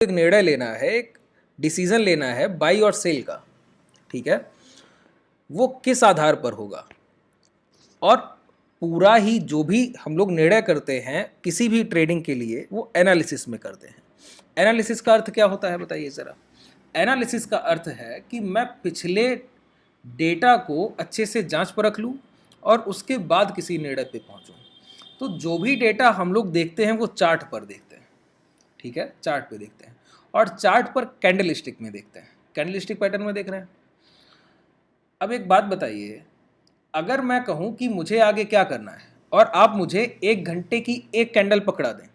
एक निर्णय लेना है, एक डिसीजन लेना है बाई और सेल का, ठीक है, वो किस आधार पर होगा। और पूरा ही जो भी हम लोग निर्णय करते हैं किसी भी ट्रेडिंग के लिए वो एनालिसिस में करते हैं। एनालिसिस का अर्थ क्या होता है बताइए ज़रा। एनालिसिस का अर्थ है कि मैं पिछले डेटा को अच्छे से जांच परख लूँ और उसके बाद किसी निर्णय पे पहुँचूँ। तो जो भी डेटा हम लोग देखते हैं वो चार्ट पर देखते हैं, ठीक है, चार्ट पे देखते हैं और चार्ट पर कैंडलस्टिक में देखते हैं, कैंडलस्टिक पैटर्न में देख रहे हैं। अब एक बात बताइए, अगर मैं कहूं कि मुझे आगे क्या करना है और आप मुझे 1 घंटे की एक कैंडल पकड़ा दें,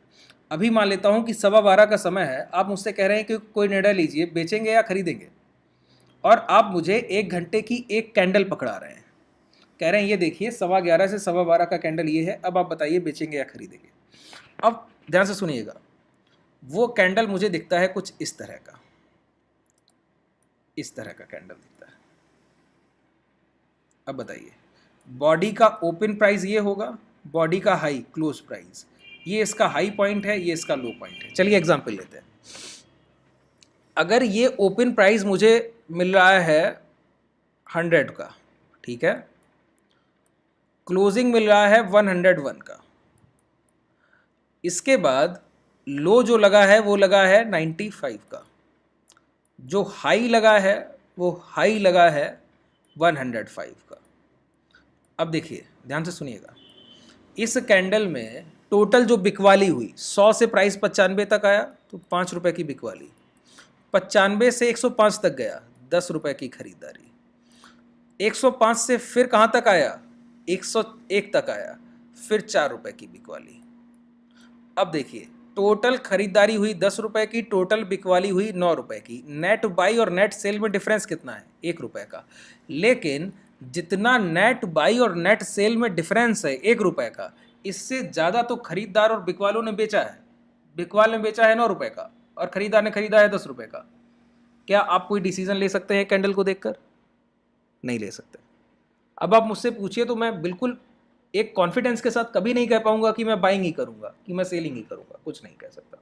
अभी मान लेता हूं कि 12:15 का समय है, आप मुझसे कह रहे हैं कि कोई निर्णय लीजिए, बेचेंगे या खरीदेंगे, और आप मुझे 1 घंटे की एक कैंडल पकड़ा रहे हैं, कह रहे हैं ये देखिए 11:15 से 12:15 का कैंडल ये है, अब आप बताइए बेचेंगे या खरीदेंगे। अब ध्यान से सुनिएगा, वो कैंडल मुझे दिखता है कुछ इस तरह का, इस तरह का कैंडल दिखता है। अब बताइए, बॉडी का ओपन प्राइस ये होगा, बॉडी का हाई क्लोज प्राइस, ये इसका हाई पॉइंट है, ये इसका लो पॉइंट है। चलिए एग्जांपल लेते हैं। अगर ये ओपन प्राइस मुझे मिल रहा है 100 का, ठीक है, क्लोजिंग मिल रहा है 101 का, इसके बाद लो जो लगा है वो लगा है 95 का, जो हाई लगा है वो हाई लगा है 105 का। अब देखिए ध्यान से सुनिएगा, इस कैंडल में टोटल जो बिकवाली हुई, 100 से प्राइस 95 तक आया तो 5 रुपए की बिकवाली, 95 से 105 तक गया 10 रुपए की खरीदारी, 105 से फिर कहाँ तक आया, 101 तक आया, फिर 4 रुपए की बिकवाली। अब देखिए टोटल खरीदारी हुई 10 रुपए की, टोटल बिकवाली हुई 9 रुपए की। नेट बाई और नेट सेल में डिफरेंस कितना है, 1 रुपए का, लेकिन जितना नेट बाई और नेट सेल में डिफरेंस है 1 रुपए का, इससे ज़्यादा तो खरीदार और बिकवालों ने बेचा है। बिकवाल ने बेचा है 9 रुपए का और खरीदार ने खरीदा है 10 रुपए का। क्या आप कोई डिसीजन ले सकते हैं कैंडल को देखकर? नहीं ले सकते। अब आप मुझसे पूछिए तो मैं बिल्कुल एक कॉन्फिडेंस के साथ कभी नहीं कह पाऊंगा कि मैं बाइंग ही करूंगा, कि मैं सेलिंग ही करूंगा, कुछ नहीं कह सकता।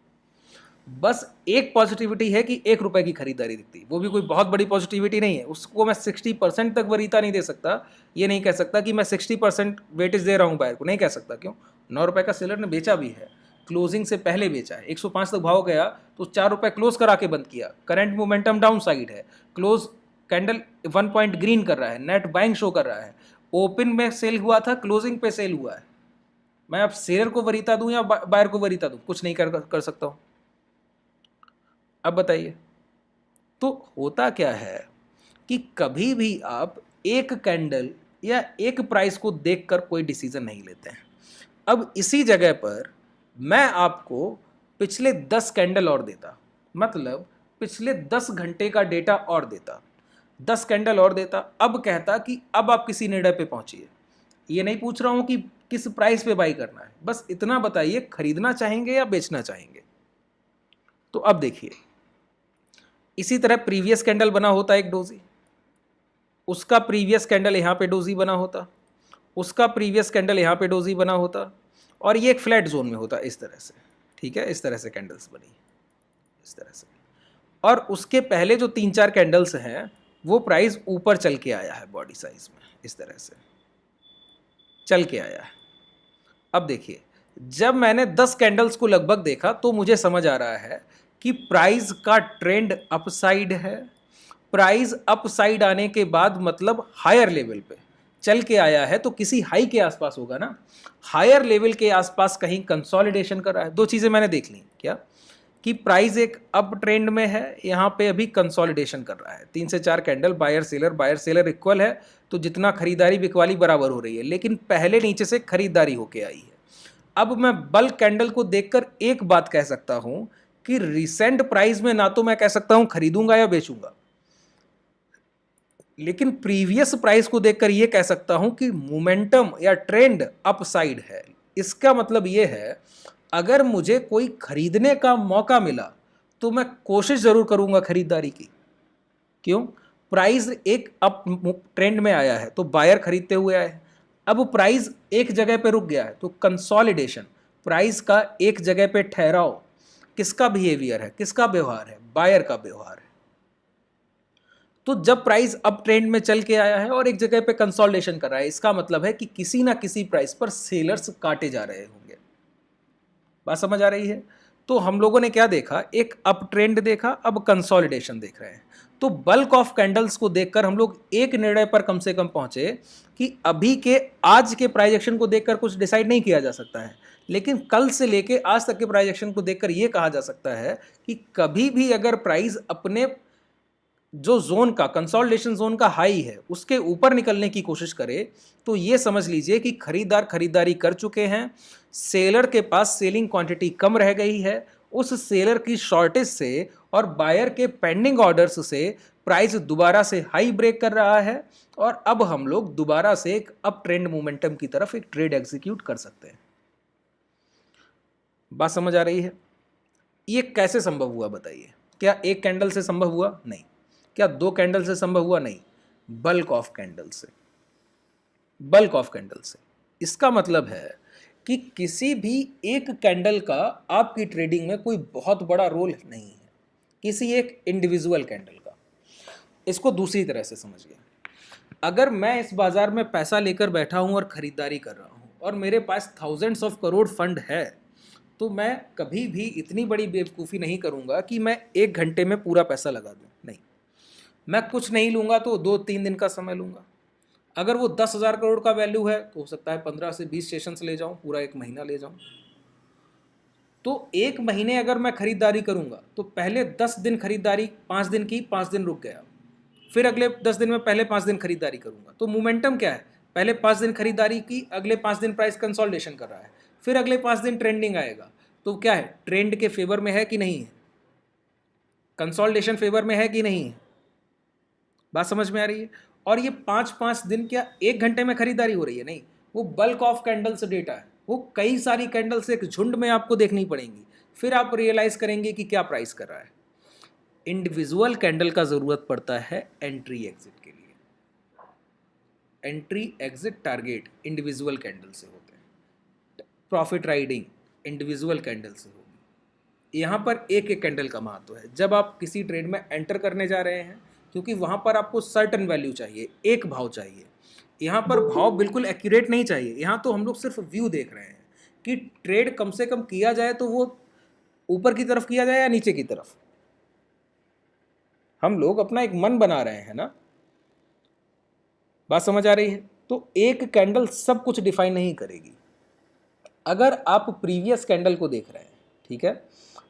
बस एक पॉजिटिविटी है कि 1 रुपए की खरीदारी दिखती, वो भी कोई बहुत बड़ी पॉजिटिविटी नहीं है, उसको मैं 60% तक वरीयता नहीं दे सकता। ये नहीं कह सकता कि मैं 60% वेटेज दे रहा हूँ बायर को, नहीं कह सकता। क्यों? 9 रुपए का सेलर ने बेचा भी है, क्लोजिंग से पहले बेचा है, 105 तक भाव गया तो 4 रुपए क्लोज करा के बंद किया। करंट मोमेंटम डाउन साइड है, क्लोज कैंडल 1 पॉइंट ग्रीन कर रहा है, नेट बाइंग शो कर रहा है, ओपन में सेल हुआ था, क्लोजिंग पे सेल हुआ है। मैं अब सेलर को वरीयता दूं या बायर को वरीयता दूं? कुछ नहीं कर सकता हूं। अब बताइए, तो होता क्या है कि कभी भी आप एक कैंडल या एक प्राइस को देखकर कोई डिसीजन नहीं लेते हैं। अब इसी जगह पर मैं आपको पिछले 10 कैंडल और देता, मतलब पिछले 10 घंटे का डेटा और देता, 10 कैंडल और देता, अब कहता कि अब आप किसी निर्णय पे पहुंचिए। ये नहीं पूछ रहा हूं कि किस प्राइस पे बाई करना है, बस इतना बताइए खरीदना चाहेंगे या बेचना चाहेंगे। तो अब देखिए, इसी तरह प्रीवियस कैंडल बना होता एक डोजी, उसका प्रीवियस कैंडल यहाँ पे डोजी बना होता, उसका प्रीवियस कैंडल यहाँ पे डोजी बना होता, और ये एक फ्लैट जोन में होता इस तरह से, ठीक है, इस तरह से कैंडल्स बनी इस तरह से। और उसके पहले जो 3-4 कैंडल्स हैं वो प्राइस ऊपर चल के आया है, बॉडी साइज में इस तरह से चल के आया है। अब देखिए, जब मैंने 10 कैंडल्स को लगभग देखा तो मुझे समझ आ रहा है कि प्राइस का ट्रेंड अपसाइड है। प्राइस अपसाइड आने के बाद मतलब हायर लेवल पे चल के आया है, तो किसी हाई के आसपास होगा ना, हायर लेवल के आसपास कहीं कंसोलिडेशन कर रहा है। दो चीज़ें मैंने देख ली, क्या कि प्राइस एक अप ट्रेंड में है, यहाँ पे अभी कंसोलिडेशन कर रहा है, 3 से 4 कैंडल बायर सेलर इक्वल है, तो जितना खरीदारी बिकवाली बराबर हो रही है, लेकिन पहले नीचे से खरीदारी होके आई है। अब मैं बल्क कैंडल को देखकर एक बात कह सकता हूं कि रिसेंट प्राइस में ना तो मैं कह सकता हूं खरीदूंगा या बेचूंगा, लेकिन प्रीवियस प्राइस को देखकर यह कह सकता हूं कि मोमेंटम या ट्रेंड अपसाइड है। इसका मतलब यह है, अगर मुझे कोई खरीदने का मौका मिला तो मैं कोशिश जरूर करूंगा खरीदारी की। क्यों? प्राइस एक अप ट्रेंड में आया है तो बायर खरीदते हुए आए, अब प्राइस एक जगह पे रुक गया है तो कंसोलिडेशन, प्राइस का एक जगह पे ठहराव, किसका बिहेवियर है, किसका व्यवहार है, बायर का व्यवहार है। तो जब प्राइस अप ट्रेंड में चल के आया है और एक जगह पे कंसोलिडेशन कर रहा है, इसका मतलब है कि किसी ना किसी प्राइस पर सेलर्स काटे जा रहे होंगे। बात समझ आ रही है? तो हम लोगों ने क्या देखा, एक अप ट्रेंड देखा, अब कंसोलिडेशन देख रहे हैं। तो बल्क ऑफ कैंडल्स को देखकर हम लोग एक निर्णय पर कम से कम पहुंचे कि अभी के आज के प्राइस एक्शन को देखकर कुछ डिसाइड नहीं किया जा सकता है, लेकिन कल से लेके आज तक के प्राइस एक्शन को देखकर यह कहा जा सकता है कि कभी भी अगर प्राइस अपने जो जोन का कंसोलिडेशन जोन का हाई है उसके ऊपर निकलने की कोशिश करे, तो ये समझ लीजिए कि खरीदार खरीदारी कर चुके हैं, सेलर के पास सेलिंग क्वांटिटी कम रह गई है, उस सेलर की शॉर्टेज से और बायर के पेंडिंग ऑर्डर्स से प्राइस दोबारा से हाई ब्रेक कर रहा है और अब हम लोग दोबारा से एक अप ट्रेंड मोमेंटम की तरफ एक ट्रेड एग्जीक्यूट कर सकते हैं। बात समझ आ रही है? ये कैसे संभव हुआ बताइए? क्या एक कैंडल से संभव हुआ? नहीं। क्या दो कैंडल से संभव हुआ? नहीं। बल्क ऑफ कैंडल से, बल्क ऑफ कैंडल से। इसका मतलब है कि किसी भी एक कैंडल का आपकी ट्रेडिंग में कोई बहुत बड़ा रोल नहीं है, किसी एक इंडिविजुअल कैंडल का। इसको दूसरी तरह से समझिए, अगर मैं इस बाजार में पैसा लेकर बैठा हूं और खरीदारी कर रहा हूं और मेरे पास थाउजेंड्स ऑफ करोड़ फंड है, तो मैं कभी भी इतनी बड़ी बेवकूफ़ी नहीं करूंगा कि मैं 1 घंटे में पूरा पैसा लगा दूं। नहीं, मैं कुछ नहीं लूंगा तो 2-3 दिन का समय लूंगा। अगर वो 10,000 करोड़ का वैल्यू है तो हो सकता है 15 से 20 सेशंस ले जाऊं, पूरा 1 महीना ले जाऊं। तो 1 महीने अगर मैं खरीदारी करूंगा तो पहले 10 दिन खरीदारी, 5 दिन की, 5 दिन रुक गया, फिर अगले 10 दिन में पहले 5 दिन खरीदारी करूंगा। तो मोमेंटम क्या है? पहले 5 दिन खरीदारी की, अगले 5 दिन प्राइस कंसोलिडेशन कर रहा है, फिर अगले 5 दिन ट्रेंडिंग आएगा। तो क्या है, ट्रेंड के फेवर में है कि नहीं है? कंसोलिडेशन फेवर में है कि नहीं है? बात समझ में आ रही है? और ये 5-5 दिन क्या 1 घंटे में खरीदारी हो रही है? नहीं, वो बल्क ऑफ कैंडल्स डेटा है, वो कई सारी कैंडल्स एक झुंड में आपको देखनी पड़ेंगी, फिर आप रियलाइज करेंगे कि क्या प्राइस कर रहा है। इंडिविजुअल कैंडल का जरूरत पड़ता है एंट्री एग्जिट के लिए। Entry exit target individual candle से होते हैं, प्रॉफिट राइडिंग इंडिविजुअल कैंडल से होगी। यहाँ पर एक एक कैंडल का महत्व है जब आप किसी ट्रेड में एंटर करने जा रहे हैं, क्योंकि वहाँ पर आपको सर्टन वैल्यू चाहिए, एक भाव चाहिए। यहाँ पर भाव बिल्कुल एक्यूरेट नहीं चाहिए, यहाँ तो हम लोग सिर्फ व्यू देख रहे हैं कि ट्रेड कम से कम किया जाए तो वो ऊपर की तरफ किया जाए या नीचे की तरफ। हम लोग अपना एक मन बना रहे हैं ना। बात समझ आ रही है? तो एक कैंडल सब कुछ डिफाइन नहीं करेगी। अगर आप प्रीवियस कैंडल को देख रहे हैं, ठीक है,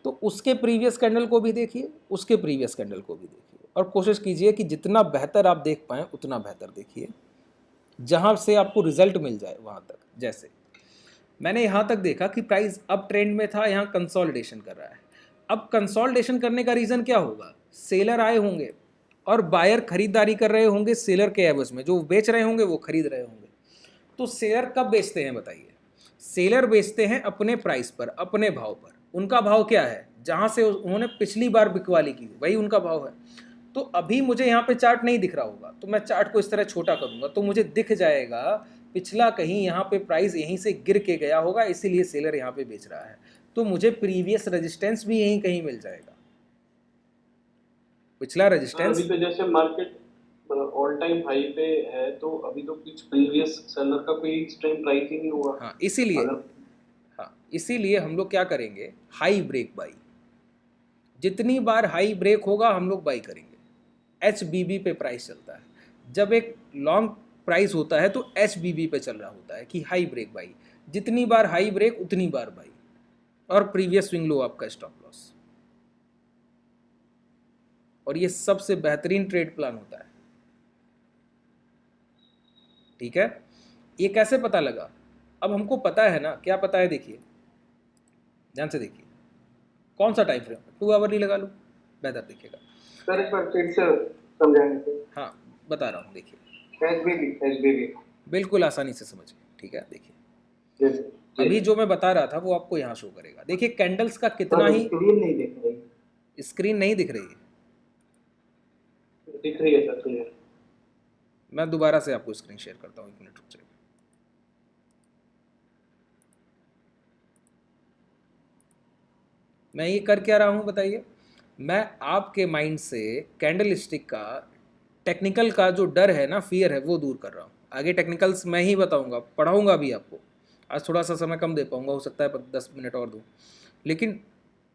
तो उसके प्रीवियस कैंडल को भी देखिए, उसके प्रीवियस कैंडल को भी देखिए, और कोशिश कीजिए कि जितना बेहतर आप देख पाएँ उतना बेहतर देखिए, जहाँ से आपको रिजल्ट मिल जाए वहाँ तक। जैसे मैंने यहाँ तक देखा कि प्राइस अप ट्रेंड में था, यहाँ कंसोलिडेशन कर रहा है। अब कंसोलिडेशन करने का रीज़न क्या होगा? सेलर आए होंगे और बायर खरीदारी कर रहे होंगे सेलर के एवज में, जो बेच रहे होंगे वो खरीद रहे होंगे। तो सेलर कब बेचते हैं बताइए? सेलर बेचते हैं अपने प्राइस पर, अपने भाव पर। उनका भाव क्या है? जहाँ से उन्होंने पिछली बार बिकवाली की वही उनका भाव है। तो अभी मुझे यहाँ पे चार्ट नहीं दिख रहा होगा, तो मैं चार्ट को इस तरह छोटा करूँगा तो मुझे दिख जाएगा पिछला कहीं यहाँ पे प्राइस यहीं से गिर के गया होगा, इसीलिए सेलर यहाँ पे बेच रहा है। तो मुझे प्रीवियस रेजिस्टेंस भी यहीं कहीं मिल जाएगा, पिछला रेजिस्टेंस। अभी तो जैसे मार्केट ऑल टाइम हाई पे है, तो अभी तो कुछ प्रीवियस सेलर का कोई एक्सट्रीम प्राइस ही नहीं हुआ। हाँ, इसीलिए हम लोग क्या करेंगे? Hi break bye. जितनी बार हाई ब्रेक होगा हम लोग बाई करेंगे। HBB पे प्राइस चलता है। जब एक लॉन्ग प्राइस होता है तो HBB पे चल रहा होता है कि हाई ब्रेक बाई। जितनी बार हाई ब्रेक उतनी बार बाई, और प्रीवियस स्विंग लो आपका स्टॉप लॉस। और ये सबसे बेहतरीन ट्रेड प्लान होता है। ठीक है, ये कैसे पता लगा? अब हमको पता है ना, क्या पता है? देखिए, ध्यान से देखिए, कौन सा टाइम फ्रेम? 2 आवरली लगा लो, बेहतर दिखेगा। सर एक बार फिर से समझाएंगे? हाँ, बता रहा हूँ, देखिए। HBB बिल्कुल आसानी से समझिए। ठीक है, देखिए, अभी जो मैं बता रहा था वो आपको यहाँ शो करेगा। देखिए कैंडल्स का कितना ही स्क्रीन नहीं दिख रही। स्क्रीन नहीं दिख रही है? दिख रही है सर, क्लियर। मैं दोबारा से आपको स्क्रीन शेयर करता हूँ, 1 मिनट रुक जाइए। मैं ये कर क्या रहा हूँ बताइए, मैं आपके माइंड से कैंडल स्टिक का टेक्निकल का जो डर है ना, फियर है, वो दूर कर रहा हूँ। आगे टेक्निकल्स मैं ही बताऊँगा, पढ़ाऊँगा भी आपको। आज थोड़ा सा समय कम दे पाऊँगा, हो सकता है 10 मिनट और दूँ, लेकिन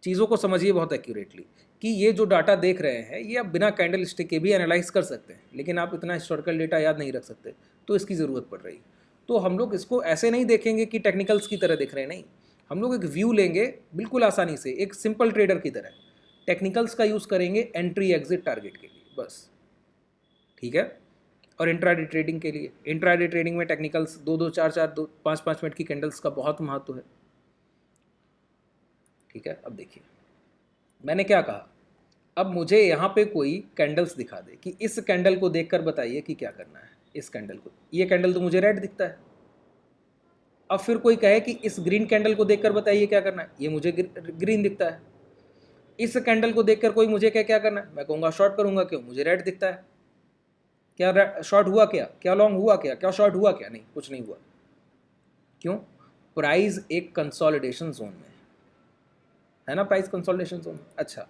चीज़ों को समझिए बहुत एक्यूरेटली कि ये जो डाटा देख रहे हैं ये आप बिना कैंडल स्टिक के भी एनालाइज कर सकते हैं, लेकिन आप इतना हिस्टोरिकल डेटा याद नहीं रख सकते, तो इसकी ज़रूरत पड़ रही। तो हम लोग इसको ऐसे नहीं देखेंगे कि टेक्निकल्स की तरह देख रहे हैं, नहीं, हम लोग एक व्यू लेंगे बिल्कुल आसानी से, एक सिंपल ट्रेडर की तरह। टेक्निकल्स का यूज़ करेंगे एंट्री एग्जिट टारगेट के लिए बस, ठीक है। और इंट्राडे ट्रेडिंग के लिए, इंट्राडे ट्रेडिंग में टेक्निकल्स 2-2, 4-4, 5-5 मिनट की कैंडल्स का बहुत महत्व है, ठीक है। अब देखिए मैंने क्या कहा, अब मुझे यहाँ पे कोई कैंडल्स दिखा दे कि इस कैंडल को देखकर बताइए कि क्या करना है। इस कैंडल को, ये कैंडल तो मुझे रेड दिखता है। अब फिर कोई कहे कि इस ग्रीन कैंडल को देखकर बताइए क्या करना है, ये मुझे ग्रीन दिखता है। इस कैंडल को देखकर कोई मुझे क्या करना है, मैं कहूँगा शॉर्ट करूँगा, क्यों, मुझे रेड दिखता है। क्या शॉर्ट हुआ, क्या लॉन्ग हुआ, क्या शॉर्ट हुआ, क्या नहीं, कुछ नहीं हुआ। क्यों, प्राइस एक कंसोलिडेशन जोन में है ना, प्राइस कंसोलिडेशन जोन। अच्छा,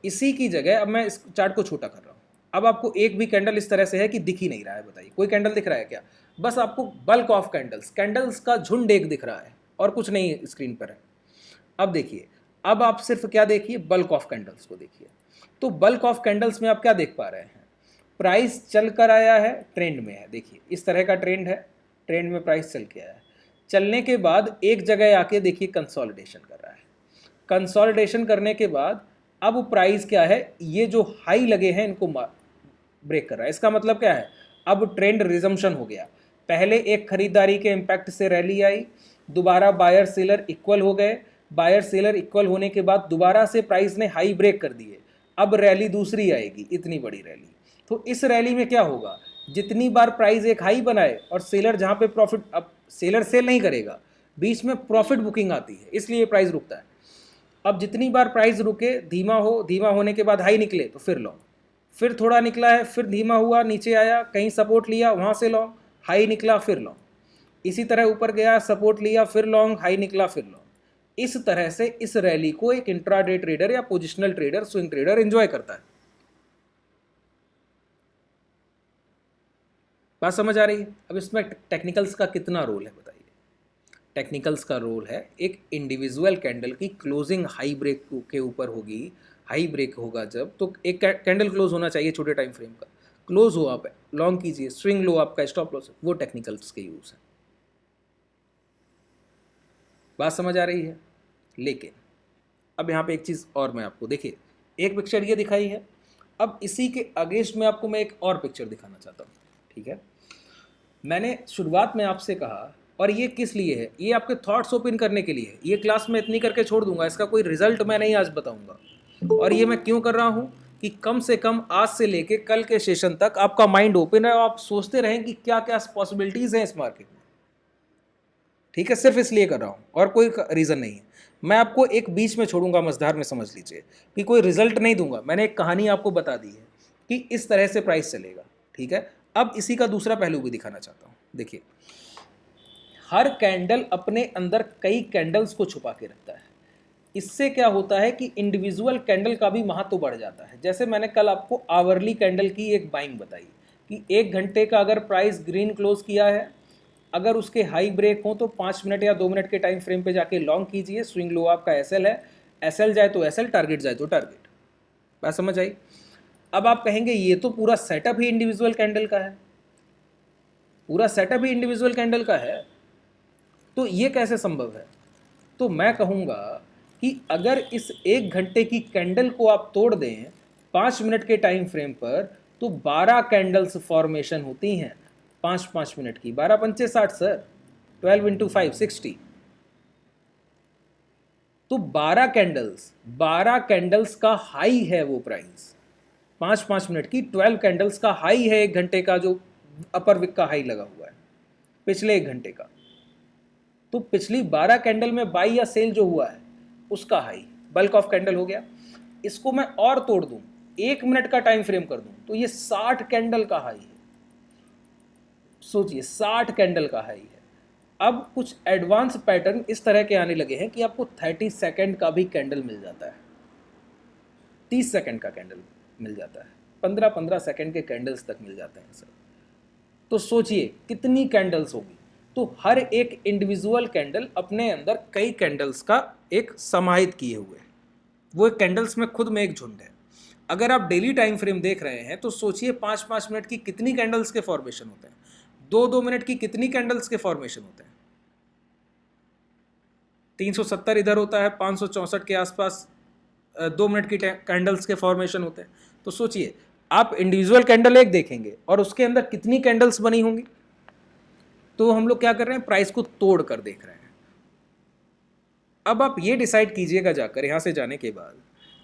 इसी की जगह अब मैं इस चार्ट को छोटा कर रहा हूँ। अब आपको एक भी कैंडल इस तरह से है कि दिख ही नहीं रहा है, बताइए कोई कैंडल दिख रहा है क्या? बस आपको बल्क ऑफ कैंडल्स का झुंड एक दिख रहा है और कुछ नहीं स्क्रीन पर है। अब देखिए, अब आप सिर्फ क्या देखिए, बल्क ऑफ कैंडल्स को देखिए। तो बल्क ऑफ कैंडल्स में आप क्या देख पा रहे हैं, प्राइस चल कर आया है, ट्रेंड में है, देखिए इस तरह का ट्रेंड है, ट्रेंड में प्राइस चल के आया है, चलने के बाद एक जगह आके देखिए कंसोलिडेशन कर रहा है। कंसोलिडेशन करने के बाद अब प्राइस क्या है, ये जो हाई लगे हैं इनको ब्रेक कर रहा है। इसका मतलब क्या है, अब ट्रेंड रिजम्पशन हो गया। पहले एक खरीदारी के इम्पैक्ट से रैली आई, दोबारा बायर सेलर इक्वल हो गए, बायर सेलर इक्वल होने के बाद दोबारा से प्राइस ने हाई ब्रेक कर दिए, अब रैली दूसरी आएगी, इतनी बड़ी रैली। तो इस रैली में क्या होगा, जितनी बार प्राइस एक हाई बनाए और सेलर जहाँ पे प्रॉफिट, अब सेलर सेल नहीं करेगा, बीच में प्रॉफिट बुकिंग आती है, इसलिए प्राइस रुकता है। अब जितनी बार प्राइस रुके, धीमा हो, धीमा होने के बाद हाई निकले तो फिर लॉन्ग, फिर थोड़ा निकला है, फिर धीमा हुआ, नीचे आया, कहीं सपोर्ट लिया, वहाँ से लॉन्ग, हाई निकला, फिर लॉन्ग, इसी तरह ऊपर गया, सपोर्ट लिया, फिर लॉन्ग, हाई निकला, फिर लॉन्ग। इस तरह से इस रैली को एक इंट्राडे ट्रेडर या positional trader, swing trader enjoy करता है। बात समझ आ रही है? अब इसमें टेक्निकल्स का कितना रोल है बताइए। टेक्निकल्स का रोल है, एक इंडिविजुअल कैंडल की क्लोजिंग हाई ब्रेक के ऊपर होगी, हाई ब्रेक होगा जब, तो एक कैंडल क्लोज होना चाहिए छोटे टाइम फ्रेम का, क्लोज हो आप लॉन्ग कीजिए, स्विंग लो आपका, स्टॉप लॉस, वो टेक्निकल्स के यूज है। बात समझ आ रही है? लेकिन अब यहाँ पे एक चीज़ और मैं आपको, देखिए एक पिक्चर ये दिखाई है, अब इसी के अगेंस्ट में आपको मैं एक और पिक्चर दिखाना चाहता हूँ, ठीक है। मैंने शुरुआत में आपसे कहा, और ये किस लिए है, ये आपके थॉट्स ओपन करने के लिए है। ये क्लास में इतनी करके छोड़ दूंगा, इसका कोई रिजल्ट मैं नहीं आज बताऊंगा। और ये मैं क्यों कर रहा हूँ कि कम से कम आज से लेके कल के सेशन तक आपका माइंड ओपन है और आप सोचते रहें कि क्या क्या पॉसिबिलिटीज़ हैं इस मार्केट में, ठीक है। सिर्फ इसलिए कर रहा हूँ और कोई रीज़न नहीं है। मैं आपको एक बीच में छोड़ूंगा मझधार में, समझ लीजिए कि कोई रिजल्ट नहीं दूंगा, मैंने एक कहानी आपको बता दी है कि इस तरह से प्राइस चलेगा, ठीक है। अब इसी का दूसरा पहलू भी दिखाना चाहता हूँ। देखिए, हर कैंडल अपने अंदर कई कैंडल्स को छुपा के रखता है। इससे क्या होता है कि इंडिविजुअल कैंडल का भी महत्व बढ़ जाता है। जैसे मैंने कल आपको आवरली कैंडल की एक बाइंग बताई कि 1 घंटे का अगर प्राइस ग्रीन क्लोज किया है, अगर उसके हाई ब्रेक हो तो 5 मिनट या 2 मिनट के टाइम फ्रेम पे जाके लॉन्ग कीजिए, स्विंग लो आपका एसएल है, एसएल जाए तो एसएल, टारगेट जाए तो टारगेट। बात समझ आई? अब आप कहेंगे ये तो पूरा सेटअप ही इंडिविजुअल कैंडल का है, पूरा सेटअप ही इंडिविजुअल कैंडल का है, तो ये कैसे संभव है? तो मैं कहूँगा कि अगर इस 1 घंटे की कैंडल को आप तोड़ दें 5 मिनट के टाइम फ्रेम पर, तो 12 कैंडल्स फॉर्मेशन होती हैं 5-5 मिनट की, 12 पंचे 60 सर, 12 इंटू 5 60। तो 12 कैंडल्स का हाई है वो प्राइस, 5-5 मिनट की 12 कैंडल्स का हाई है 1 घंटे का, जो अपर विक का हाई लगा हुआ है पिछले 1 घंटे का। तो पिछली 12 कैंडल में बाई या सेल जो हुआ है उसका हाई, बल्क ऑफ कैंडल हो गया। इसको मैं और तोड़ दूं, 1 मिनट का टाइम फ्रेम कर दूं, तो ये 60 कैंडल का हाई है। सोचिए 60 कैंडल का हाई है, अब कुछ एडवांस पैटर्न इस तरह के आने लगे हैं कि आपको 30 सेकंड का भी कैंडल मिल जाता है, 30 सेकंड का कैंडल मिल जाता है, 15-15 सेकंड के कैंडल्स तक मिल जाते हैं सर। तो सोचिए कितनी कैंडल्स होगी। तो हर एक इंडिविजुअल कैंडल अपने अंदर कई कैंडल्स का एक समाहित किए हुए है, वो एक कैंडल्स में खुद में एक झुंड है। अगर आप डेली टाइम फ्रेम देख रहे हैं तो सोचिए 5-5 मिनट की कितनी कैंडल्स के फॉर्मेशन होते हैं, 2-2 मिनट की कितनी कैंडल्स के फॉर्मेशन होते हैं। 370 इधर होता है, 564 के आसपास 2 मिनट की कैंडल्स के फॉर्मेशन होते हैं। तो सोचिए आप इंडिविजुअल कैंडल एक देखेंगे और उसके अंदर कितनी कैंडल्स बनी होंगी। तो हम लोग क्या कर रहे हैं, प्राइस को तोड़ कर देख रहे हैं। अब आप ये डिसाइड कीजिएगा जाकर यहां से जाने के बाद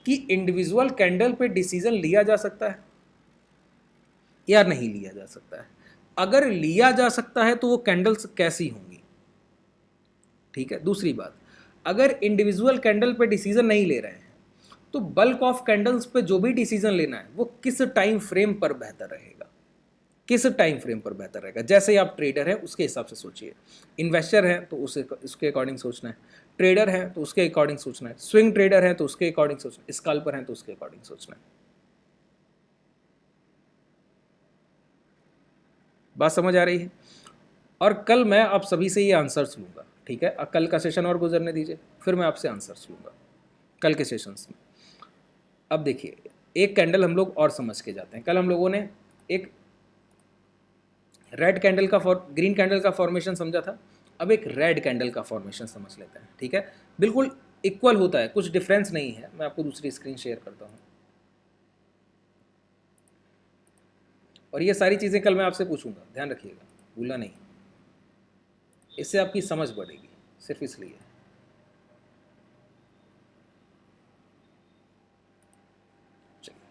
कि इंडिविजुअल कैंडल पे डिसीजन लिया जा सकता है या नहीं लिया जा सकता है। अगर लिया जा सकता है तो वो कैंडल्स कैसी होंगी, ठीक है। दूसरी बात, अगर इंडिविजुअल कैंडल पे डिसीजन नहीं ले रहे हैं तो बल्क ऑफ कैंडल्स पे जो भी डिसीजन लेना है वो किस टाइम फ्रेम पर बेहतर रहेगा, किस टाइम फ्रेम पर बेहतर रहेगा। जैसे आप ट्रेडर हैं उसके हिसाब से सोचिए, इन्वेस्टर हैं तो उसके अकॉर्डिंग सोचना है, ट्रेडर हैं तो उसके अकॉर्डिंग सोचना है, स्विंग ट्रेडर हैं तो उसके अकॉर्डिंग सोचना है, स्कैल्पर हैं तो उसके अकॉर्डिंग सोचना है। बात समझ आ रही है। और कल मैं आप सभी से ये आंसर्स लूँगा, ठीक है। कल का सेशन और गुजरने दीजिए, फिर मैं आपसे आंसर्स लूँगा कल के सेशंस में। अब देखिए एक कैंडल हम लोग और समझ के जाते हैं। कल हम लोगों ने एक रेड कैंडल का ग्रीन कैंडल का फॉर्मेशन समझा था, अब एक रेड कैंडल का फॉर्मेशन समझ लेते हैं, ठीक है। बिल्कुल इक्वल होता है, कुछ डिफरेंस नहीं है। मैं आपको दूसरी स्क्रीन शेयर करता हूँ और ये सारी चीज़ें कल मैं आपसे पूछूंगा, ध्यान रखिएगा, भूलना नहीं। इससे आपकी समझ बढ़ेगी, सिर्फ इसलिए। चलिए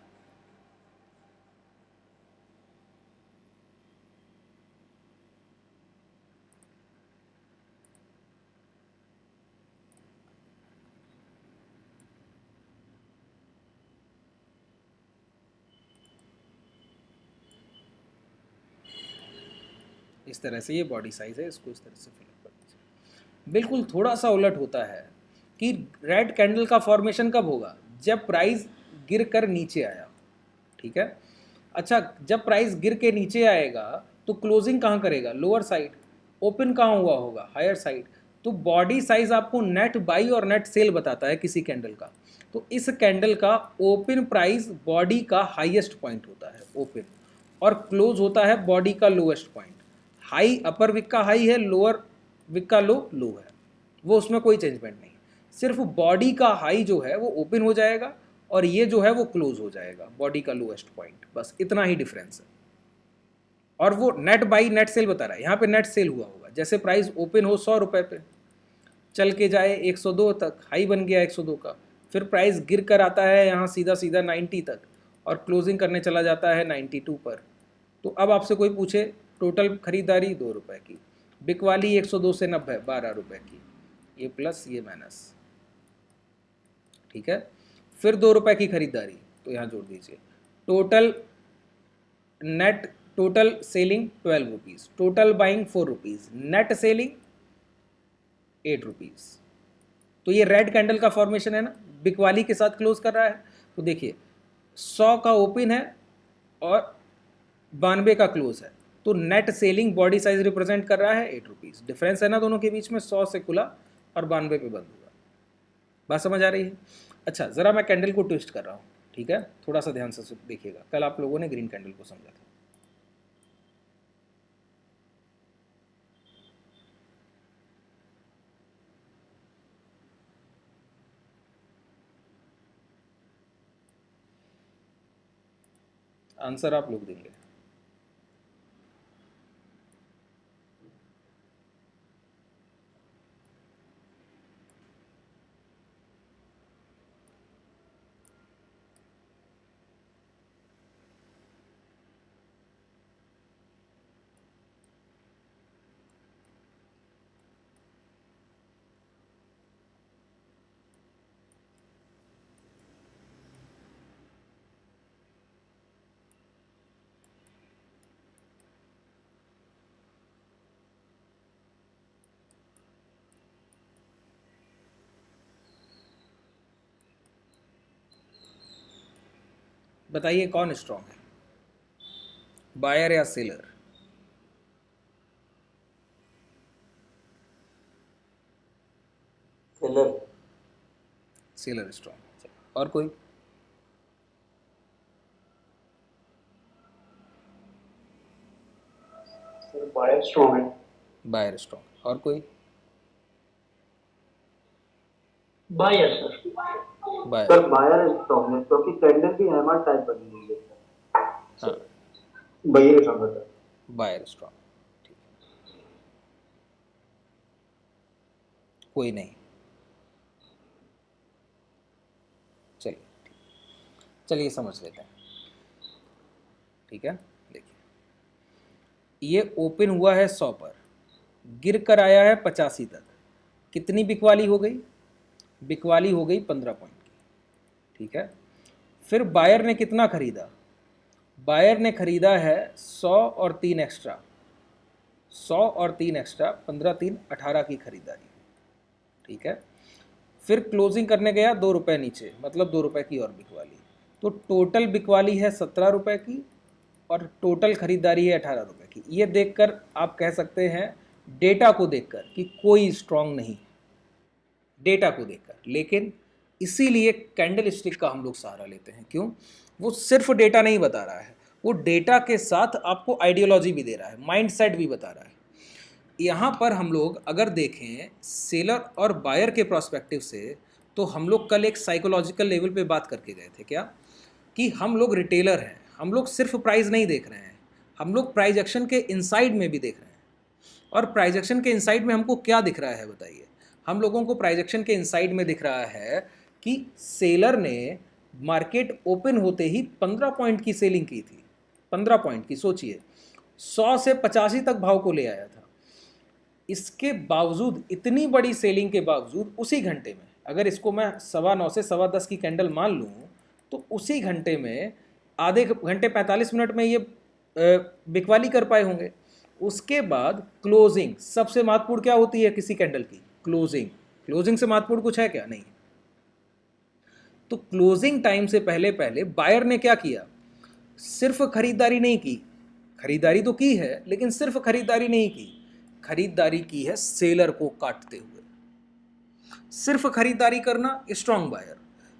इस तरह से ये बॉडी साइज है, इसको इस तरह से फिल कर दीजिए। बिल्कुल थोड़ा सा उलट होता है कि रेड कैंडल का फॉर्मेशन कब होगा, जब प्राइस गिर कर नीचे आया, ठीक है। अच्छा, जब प्राइस गिर के नीचे आएगा तो क्लोजिंग कहाँ करेगा, लोअर साइड। ओपन कहाँ हुआ होगा, हायर साइड। तो बॉडी साइज आपको नेट बाई और नेट सेल बताता है किसी कैंडल का। तो इस कैंडल का ओपन प्राइस बॉडी का हाईएस्ट पॉइंट होता है ओपन, और क्लोज होता है बॉडी का लोएस्ट पॉइंट। हाई अपर विक का हाई है, लोअर विक का लो लो है, वो उसमें कोई चेंजमेंट नहीं। सिर्फ बॉडी का हाई जो है वो ओपन हो जाएगा और ये जो है वो क्लोज हो जाएगा, बॉडी का लोएस्ट पॉइंट, बस इतना ही डिफरेंस है। और वो नेट बाई नेट सेल बता रहा है, यहाँ पे नेट सेल हुआ होगा। जैसे प्राइस ओपन हो 100 रुपये पे, चल के जाए 102 तक, हाई बन गया 102 का, फिर प्राइस गिर कर आता है यहाँ सीधा सीधा 90 तक और क्लोजिंग करने चला जाता है 92 पर। तो अब आपसे कोई पूछे टोटल खरीदारी 2 रुपये की, बिकवाली 102 से 90 12 रुपये की, ये प्लस ये माइनस, ठीक है। फिर 2 रुपये की खरीदारी, तो यहाँ जोड़ दीजिए total net, total selling 12 rupees, total buying 4 rupees, net selling 8 rupees. तो ये रेड कैंडल का फॉर्मेशन है ना, बिकवाली के साथ क्लोज कर रहा है। तो देखिए 100 का ओपन है और 92 का क्लोज है, तो net selling body size represent कर रहा है 8 रुपीज़। डिफरेंस है ना दोनों के बीच में, 100 से खुला और 92 पे बंद हुआ। बात समझ आ रही है। अच्छा, ज़रा मैं कैंडल को ट्विस्ट कर रहा हूँ, ठीक है, थोड़ा सा ध्यान से देखिएगा। कल आप लोगों ने ग्रीन कैंडल को समझा था। आंसर आप लोग देंगे। बताइए कौन स्ट्रांग है, बायर या सेलर? सेलर। Seller strong. और कोई? सर बायर स्ट्रॉन्ग है। Buyer strong. और कोई? Buyer sir. Buyer. Sir buyer strong है क्योंकि कैंडल भी हैमर टाइप बनी हुई है सर। हाँ, बायर स्ट्रॉन्ग है सर। Buyer strong. ठीक है, कोई नहीं। चलिए चलिए समझ लेते हैं। ठीक है, देखिए ये ओपन हुआ है 100 पर, गिर कर आया है 85 तक, कितनी बिकवाली हो गई? बिकवाली हो गई 15 पॉइंट की। ठीक है, फिर बायर ने कितना खरीदा? बायर ने खरीदा है 100 और 3 एक्स्ट्रा, 100 और 3 एक्स्ट्रा, 15 3 18 की खरीदारी। ठीक है, फिर क्लोजिंग करने गया 2 रुपये नीचे, मतलब 2 रुपये की और बिकवाली, तो टोटल बिकवाली है 17 रुपये की और टोटल खरीदारी है 18 रुपये की। ये देखकर आप कह सकते हैं, डेटा को देखकर, कि कोई स्ट्रांग नहीं, डेटा को देखकर। लेकिन इसीलिए कैंडल स्टिक का हम लोग सहारा लेते हैं। क्यों? वो सिर्फ डेटा नहीं बता रहा है, वो डेटा के साथ आपको आइडियोलॉजी भी दे रहा है, माइंडसेट भी बता रहा है। यहाँ पर हम लोग अगर देखें सेलर और बायर के प्रोस्पेक्टिव से, तो हम लोग कल एक साइकोलॉजिकल लेवल पे बात करके गए थे क्या, कि हम लोग रिटेलर हैं, हम लोग सिर्फ प्राइस नहीं देख रहे हैं, हम लोग प्राइस एक्शन के इनसाइड में भी देख रहे हैं। और प्राइस एक्शन के इनसाइड में हमको क्या दिख रहा है बताइए? हम लोगों को प्राइस एक्शन के इनसाइड में दिख रहा है कि सेलर ने मार्केट ओपन होते ही 15 पॉइंट की सेलिंग की थी, 15 पॉइंट की। सोचिए 100 से 85 तक भाव को ले आया था। इसके बावजूद, इतनी बड़ी सेलिंग के बावजूद, उसी घंटे में, अगर इसको मैं 9:15 से 10:15 की कैंडल मान लूँ, तो उसी घंटे में, आधे घंटे 45 मिनट में ये बिकवाली कर पाए होंगे। उसके बाद क्लोजिंग सबसे महत्वपूर्ण क्या होती है किसी कैंडल की? क्लोजिंग। क्लोजिंग से महत्वपूर्ण कुछ है क्या? नहीं। तो क्लोजिंग टाइम से पहले पहले बायर ने क्या किया? सिर्फ खरीदारी नहीं की, खरीदारी तो की है, लेकिन सिर्फ खरीदारी नहीं की, खरीदारी की है सेलर को काटते हुए। सिर्फ खरीदारी करना स्ट्रांग बायर,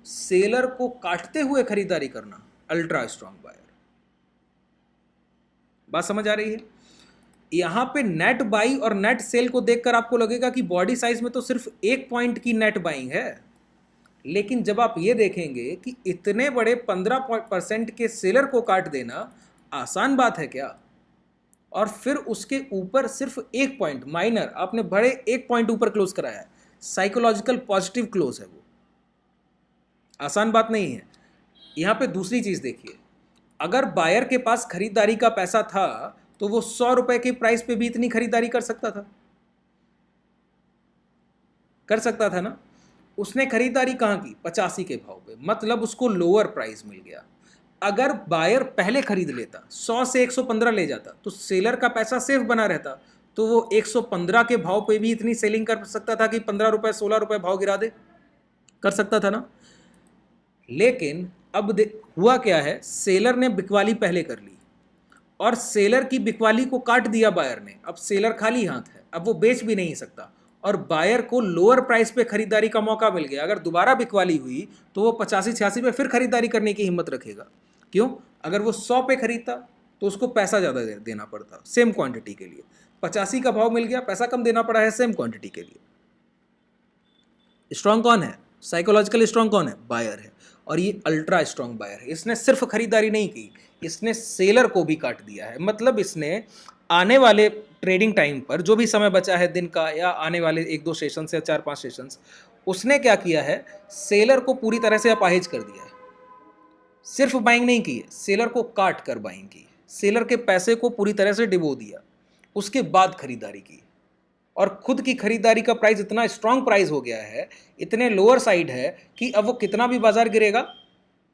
सेलर को काटते हुए खरीदारी करना अल्ट्रा स्ट्रांग बायर। बात समझ आ रही है? यहां पे नेट बाई और नेट सेल को देखकर आपको लगेगा कि बॉडी साइज में तो सिर्फ 1 पॉइंट की नेट बाइंग है, लेकिन जब आप ये देखेंगे कि इतने बड़े 15% के सेलर को काट देना आसान बात है क्या? और फिर उसके ऊपर सिर्फ 1 पॉइंट माइनर, आपने बड़े 1 पॉइंट ऊपर क्लोज कराया है, साइकोलॉजिकल पॉजिटिव क्लोज है वो, आसान बात नहीं है। यहां पे दूसरी चीज देखिए, अगर बायर के पास खरीदारी का पैसा था तो वो 100 रुपए के प्राइस पे भी इतनी खरीदारी कर सकता था, कर सकता था ना? उसने खरीदारी कहां की? 85 के भाव पे, मतलब उसको लोअर प्राइस मिल गया। अगर बायर पहले खरीद लेता, 100 से 115 ले जाता, तो सेलर का पैसा सेफ बना रहता, तो वो 115 के भाव पे भी इतनी सेलिंग कर सकता था कि 15 रुपए 16 रुपए भाव गिरा दे, कर सकता था ना? लेकिन अब हुआ क्या है, सेलर ने बिकवाली पहले कर ली और सेलर की बिकवाली को काट दिया बायर ने। अब सेलर खाली हाथ है, अब वो बेच भी नहीं सकता, और बायर को लोअर प्राइस पे खरीदारी का मौका मिल गया। अगर दोबारा बिकवाली हुई तो वो 85-86 पे फिर खरीदारी करने की हिम्मत रखेगा। क्यों? अगर वो 100 पे खरीदता तो उसको पैसा ज़्यादा देना पड़ता सेम क्वांटिटी के लिए, 85 का भाव मिल गया, पैसा कम देना पड़ा है सेम क्वांटिटी के लिए। स्ट्रांग कौन है? साइकोलॉजिकल स्ट्रांग कौन है? बायर है। और ये अल्ट्रा स्ट्रांग बायर है, इसने सिर्फ खरीदारी नहीं की, इसने सेलर को भी काट दिया है। मतलब इसने आने वाले ट्रेडिंग टाइम पर, जो भी समय बचा है दिन का या आने वाले 1-2 सेशंस या 4-5 सेशंस, उसने क्या किया है? सेलर को पूरी तरह से अपाहिज कर दिया है। सिर्फ बाइंग नहीं की है, सेलर को काट कर बाइंग की, सेलर के पैसे को पूरी तरह से डिबो दिया, उसके बाद खरीदारी की। और खुद की खरीदारी का प्राइस इतना स्ट्रांग प्राइस हो गया है, इतने लोअर साइड है कि अब वो कितना भी बाजार गिरेगा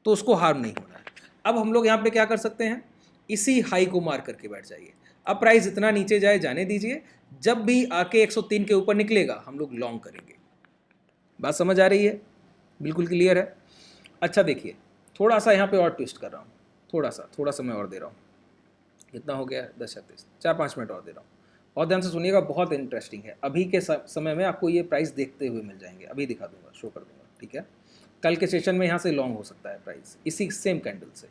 तो उसको हार्म नहीं होना है। अब हम लोग यहाँ पे क्या कर सकते हैं? इसी हाई को मार करके बैठ जाइए। अब प्राइस इतना नीचे जाए जाने दीजिए, जब भी आके 103 के ऊपर निकलेगा हम लोग लॉन्ग करेंगे। बात समझ आ रही है? बिल्कुल क्लियर है? अच्छा देखिए, थोड़ा सा यहाँ पे और ट्विस्ट कर रहा हूँ, थोड़ा सा मैं और दे रहा हूँ। कितना हो गया 10:36, 4-5 मिनट और दे रहा हूँ। और ध्यान से सुनिएगा, बहुत इंटरेस्टिंग है। अभी के समय में आपको ये प्राइस देखते हुए मिल जाएंगे, अभी दिखा दूंगा, शो कर दूंगा, ठीक है। कल के सेशन में यहाँ से लॉन्ग हो सकता है प्राइस इसी सेम कैंडल से।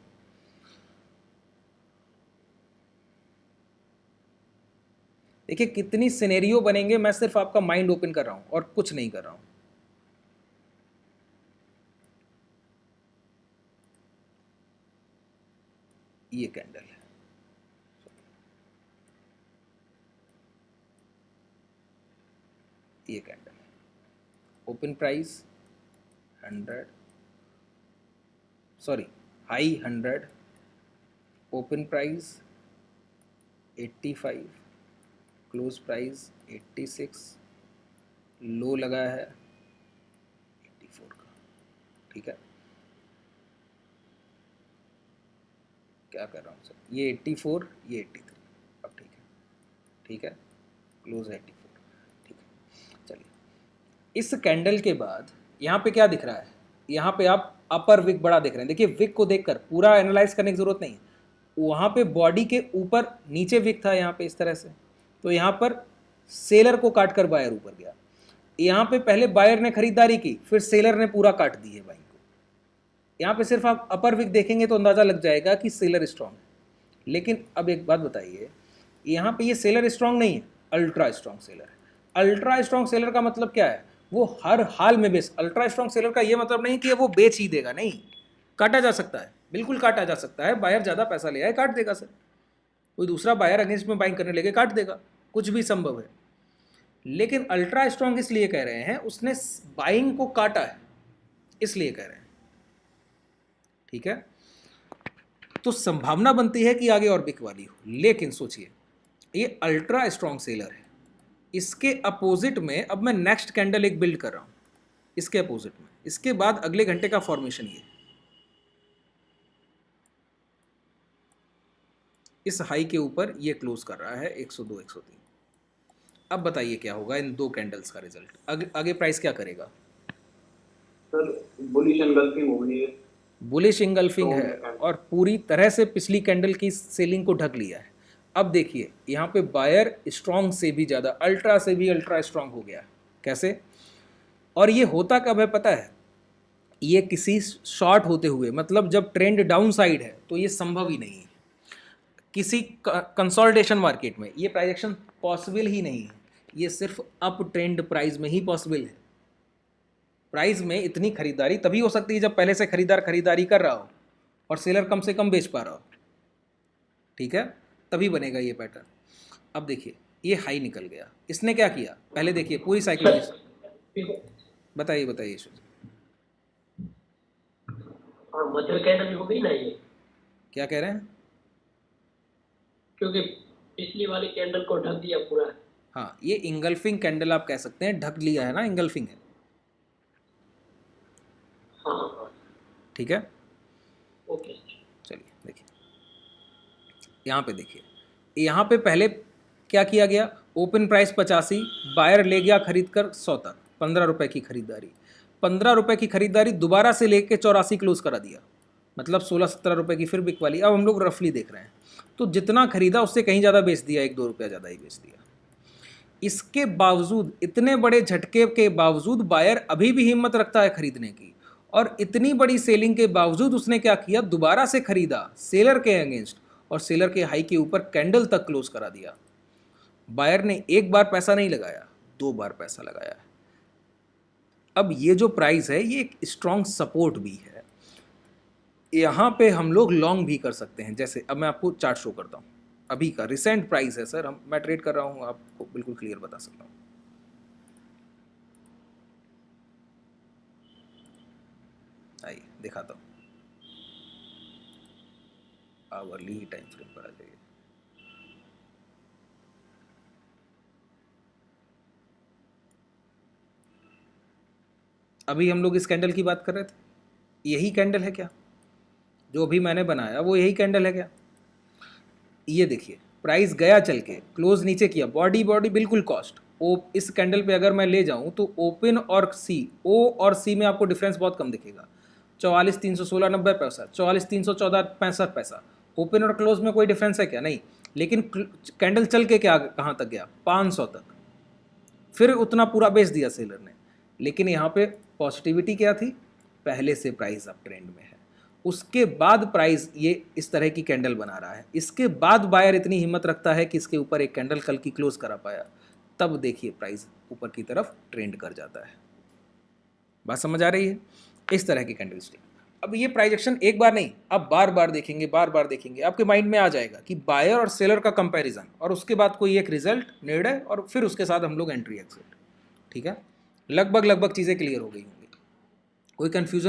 देखिए कितनी सिनेरियो बनेंगे, मैं सिर्फ आपका माइंड ओपन कर रहा हूँ और कुछ नहीं कर रहा हूँ। ये कैंडल है, ये कैंडल है, open price 100, sorry high 100, open price 85, close price 86, लो लगा है 84 का, ठीक है। क्या कर रहा हूँ सर, ये 84, ये 83, अब ठीक है, ठीक है, क्लोज 84, ठीक है। चलिए, इस कैंडल के बाद यहाँ पे क्या दिख रहा है, यहाँ पे आप अपर विक बड़ा देख रहे हैं। देखिए विक को देखकर पूरा एनालाइज करने की जरूरत नहीं है, वहाँ पे बॉडी के ऊपर नीचे विक था यहाँ पे इस तरह से, तो यहाँ पर सेलर को काट कर बायर ऊपर गया। यहाँ पे पहले बायर ने खरीदारी की, फिर सेलर ने पूरा काट दी है बाइंग को। यहाँ पे सिर्फ आप अपर विक देखेंगे तो अंदाज़ा लग जाएगा कि सेलर स्ट्रांग है। लेकिन अब एक बात बताइए, यहाँ पे ये सेलर स्ट्रांग नहीं है, अल्ट्रा स्ट्रांग सेलर है। अल्ट्रा स्ट्रांग सेलर का मतलब क्या है, वो हर हाल में बेच। अल्ट्रा स्ट्रांग सेलर का ये मतलब नहीं कि वो बेच ही देगा, नहीं, काटा जा सकता है, बिल्कुल काटा जा सकता है। बायर ज़्यादा पैसा ले आए, काट देगा सर, कोई दूसरा बायर अगेंस्ट में बाइंग करने लगे, काट देगा, कुछ भी संभव है। लेकिन अल्ट्रा स्ट्रांग इसलिए कह रहे हैं, उसने बाइंग को काटा है, इसलिए कह रहे हैं, ठीक है। तो संभावना बनती है कि आगे और बिक वाली हो। लेकिन सोचिए, ये अल्ट्रा स्ट्रांग सेलर है, इसके अपोजिट में अब मैं नेक्स्ट कैंडल एक बिल्ड कर रहा हूं, इसके अपोजिट में, इसके बाद अगले घंटे का फॉर्मेशन ये, इस हाई के ऊपर ये क्लोज कर रहा है 102, 103। अब बताइए क्या होगा इन दो कैंडल्स का रिजल्ट, आगे प्राइस क्या करेगा सर? बुलिश एंगल्फिंग हो गई है, बुलिश इंगल्फिंग है और पूरी तरह से पिछली कैंडल की सेलिंग को ढक लिया है। अब देखिए यहाँ पे बायर स्ट्रांग से भी ज़्यादा, अल्ट्रा से भी अल्ट्रा स्ट्रांग हो गया। कैसे? और ये होता कब है पता है, ये किसी शॉर्ट होते हुए, मतलब जब ट्रेंड डाउन साइड है तो ये संभव ही नहीं है। किसी कंसोलिडेशन मार्केट में ये प्राइजेक्शन पॉसिबल ही नहीं है, ये सिर्फ अप ट्रेंड प्राइस में ही पॉसिबल है। प्राइस में इतनी खरीदारी तभी हो सकती है जब पहले से खरीदार खरीदारी कर रहा हो और सेलर कम से कम बेच पा रहा हो, ठीक है, तभी बनेगा ये पैटर्न। अब देखिए ये हाई निकल गया, इसने क्या किया पहले देखिए, पूरी साइकोलॉजी बताइए बताइए। और मदर कैंडल हो गई ना ये, क्या कह रहे हैं? क्योंकि पिछली वाली कैंडल को ढक दिया पूरा। हाँ, ये इंगल्फिंग कैंडल आप कह सकते हैं, ढक लिया है ना, इंगल्फिंग है, हाँ ठीक है। ओके, चलिए देखिए, यहाँ पे देखिए, यहाँ पे पहले क्या किया गया, ओपन प्राइस 85, बायर ले गया खरीद कर 100 तक, 15 रुपये की खरीदारी, 15 रुपये की खरीदारी दोबारा से लेके 84 क्लोज करा दिया, मतलब 16-17 रुपये की फिर बिक वाली। अब हम लोग रफली देख रहे हैं, तो जितना खरीदा उससे कहीं ज़्यादा बेच दिया, 1-2 रुपया ज़्यादा ही बेच दिया। इसके बावजूद, इतने बड़े झटके के बावजूद बायर अभी भी हिम्मत रखता है खरीदने की, और इतनी बड़ी सेलिंग के बावजूद उसने क्या किया, दोबारा से खरीदा सेलर के अगेंस्ट, और सेलर के हाई के ऊपर कैंडल तक क्लोज करा दिया। बायर ने एक बार पैसा नहीं लगाया, 2 बार पैसा लगाया। अब ये जो प्राइस है ये एक स्ट्रॉन्ग सपोर्ट भी है, यहाँ पे हम लोग लॉन्ग भी कर सकते हैं। जैसे अब मैं आपको चार्ट शो करता हूँ, अभी का रिसेंट प्राइस है सर, मैं ट्रेड कर रहा हूँ, आपको बिल्कुल क्लियर बता सकता हूँ। आइए दिखाता हूँ, आवरली ही टाइम फ्रेम पर आ जाइए। अभी हम लोग इस कैंडल की बात कर रहे थे, यही कैंडल है क्या जो अभी मैंने बनाया, वो यही कैंडल है क्या? ये देखिए प्राइस गया चल के, क्लोज नीचे किया, बॉडी बिल्कुल कॉस्ट। इस कैंडल पे अगर मैं ले जाऊं तो ओपन और सी, ओ और सी में आपको डिफरेंस बहुत कम दिखेगा। 44,316 90 पैसा, 44,314 65 पैसा। ओपन और क्लोज में कोई डिफरेंस है क्या? नहीं। लेकिन कैंडल चल के क्या कहाँ तक गया? 500 तक। फिर उतना पूरा बेच दिया सेलर ने। लेकिन यहाँ पे पॉजिटिविटी क्या थी? पहले से प्राइस अप ट्रेंड में है, उसके बाद प्राइस ये इस तरह की कैंडल बना रहा है, इसके बाद बायर इतनी हिम्मत रखता है कि इसके ऊपर एक कैंडल कल की क्लोज करा पाया, तब देखिए प्राइस ऊपर की तरफ ट्रेंड कर जाता है। बात समझ आ रही है? इस तरह की कैंडलस्टिक। अब ये प्राइस एक्शन एक बार नहीं, अब बार बार देखेंगे, बार बार देखेंगे, आपके माइंड में आ जाएगा कि बायर और सेलर का कंपैरिजन, और उसके बाद कोई एक रिजल्ट निर्णय, और फिर उसके साथ हम लोग एंट्री एग्जिट। ठीक है, लगभग चीज़ें क्लियर हो गई होंगी। कोई कन्फ्यूजन